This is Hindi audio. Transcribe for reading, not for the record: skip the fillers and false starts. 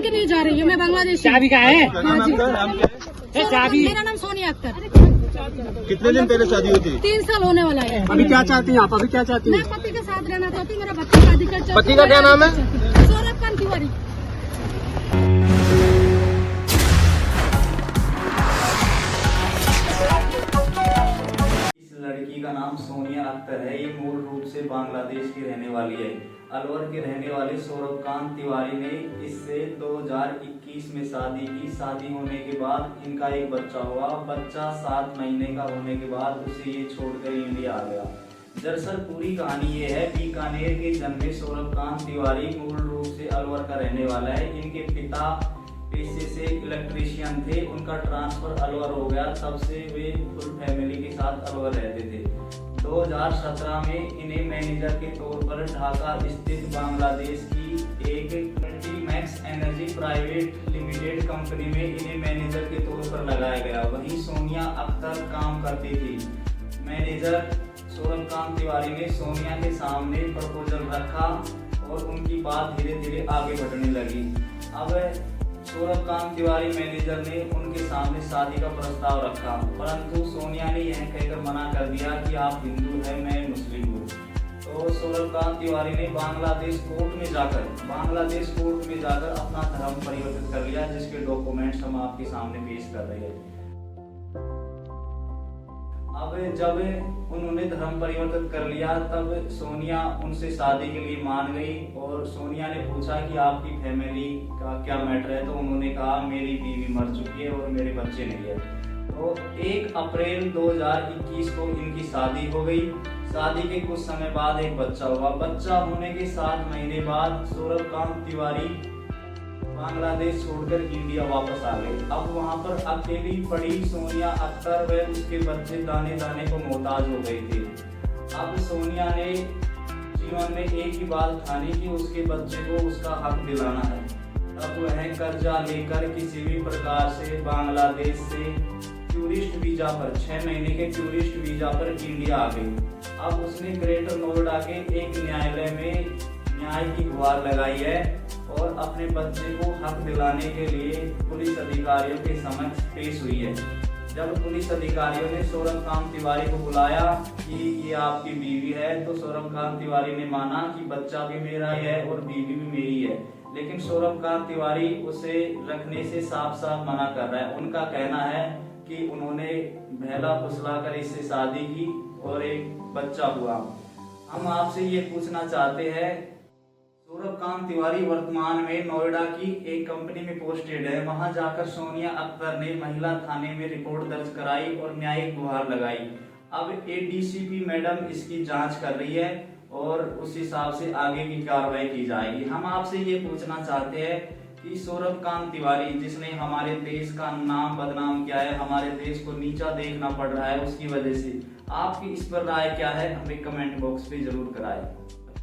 के लिए जा रही हूँ, मैं बांग्लादेश। चाबी का है? हाँ जी। चाबी? मेरा नाम सोनिया अख्तर। कितने दिन पहले शादी हुई थी? 3 साल होने वाला है। अभी क्या चाहती हैं आप? अभी क्या चाहती मैं हैं? पति के साथ रहना चाहती हूँ, मेरा बच्चा शादी कर चाहती हूँ। पति का क्या नाम है? सौरभ कांत तिवारी। इस लड़की का नाम सोनिया अख्तर है। ये मूल रूप से बांग्लादेश की रहने वाली है। अलवर के रहने वाले सौरभ कांत तिवारी ने इससे 2021 में शादी की। शादी होने के बाद इनका एक बच्चा हुआ। बच्चा 7 महीने का होने के बाद उसे ये छोड़कर इंडिया आ गया। दरअसल पूरी कहानी ये है, बीकानेर के जन्मे सौरभ कांत तिवारी मूल रूप से अलवर का रहने वाला है। इनके पिता पेशे से इलेक्ट्रीशियन थे, उनका ट्रांसफर अलवर हो गया। तब से वे फुल फैमिली के साथ अलवर रहते थे। 2017 में इन्हें मैनेजर के तौर पर ढाका स्थित बांग्लादेश की एक मल्टीमैक्स एनर्जी प्राइवेट लिमिटेड कंपनी में इन्हें मैनेजर के तौर पर लगाया गया। वहीं सोनिया अख्तर काम करती थी। मैनेजर सौरभ कांत तिवारी ने सोनिया के सामने प्रपोजल रखा और उनकी बात धीरे धीरे आगे बढ़ने लगी। अब सौरभ कांत तिवारी मैनेजर ने उनके सामने शादी का प्रस्ताव रखा, परंतु सोनिया ने यह कहकर मना कर दिया कि आप हिंदू हैं, मैं मुस्लिम हूँ। तो सौरभ कांत तिवारी ने बांग्लादेश कोर्ट में जाकर अपना धर्म परिवर्तित कर लिया, जिसके डॉक्यूमेंट्स हम आपके सामने पेश कर रहे हैं। अब जब उन्होंने धर्म परिवर्तित कर लिया, तब सोनिया उनसे शादी के लिए मान गई और सोनिया ने पूछा कि आपकी फैमिली का क्या मैटर है। तो उन्होंने कहा मेरी बीवी मर चुकी है और मेरे बच्चे नहीं है। तो 1 अप्रैल 2021 को इनकी शादी हो गई। शादी के कुछ समय बाद एक बच्चा हुआ। बच्चा होने के 7 महीने बाद सौरभ कांत तिवारी बांग्लादेश छोड़कर इंडिया वापस आ गए। अब वहां पर अकेली पड़ी सोनिया अख्तर व उसके बच्चे दाने दाने को मोहताज हो गए थे। अब सोनिया ने जीवन में एक ही बात ठानी कि उसके बच्चे को उसका हक दिलाना है। अब वह कर्जा लेकर किसी भी प्रकार से बांग्लादेश से टूरिस्ट वीजा पर 6 महीने के टूरिस्ट वीजा पर इंडिया आ गई। अब उसने ग्रेटर नोएडा के एक न्यायालय में न्याय की गुहार लगाई है और अपने बच्चे को हक दिलाने के लिए पुलिस अधिकारियों के समक्ष पेश हुई है। जब पुलिस अधिकारियों ने सौरभ कांत तिवारी को बुलाया कि ये आपकी बीवी है, तो सौरभ कांत तिवारी ने माना कि बच्चा भी मेरा ही है और बीवी भी मेरी है। लेकिन सौरभ कांत तिवारी उसे रखने से साफ साफ मना कर रहा है। उनका कहना है कि उन्होंने बहला फुसला कर इससे शादी की और एक बच्चा हुआ। हम आपसे ये पूछना चाहते हैं, सौरभ कांत तिवारी वर्तमान में नोएडा की एक कंपनी में पोस्टेड है। वहां जाकर सोनिया अख्तर ने महिला थाने में रिपोर्ट दर्ज कराई और न्यायिक गुहार लगाई। अब एडीसीपी मैडम इसकी जांच कर रही है और उस हिसाब से आगे की कार्रवाई की जाएगी। हम आपसे ये पूछना चाहते हैं कि सौरभ कांत तिवारी, जिसने हमारे देश का नाम बदनाम किया है, हमारे देश को नीचा देखना पड़ रहा है उसकी वजह से, आपकी इस पर राय क्या है? हमें कमेंट बॉक्स पे जरूर कराएं।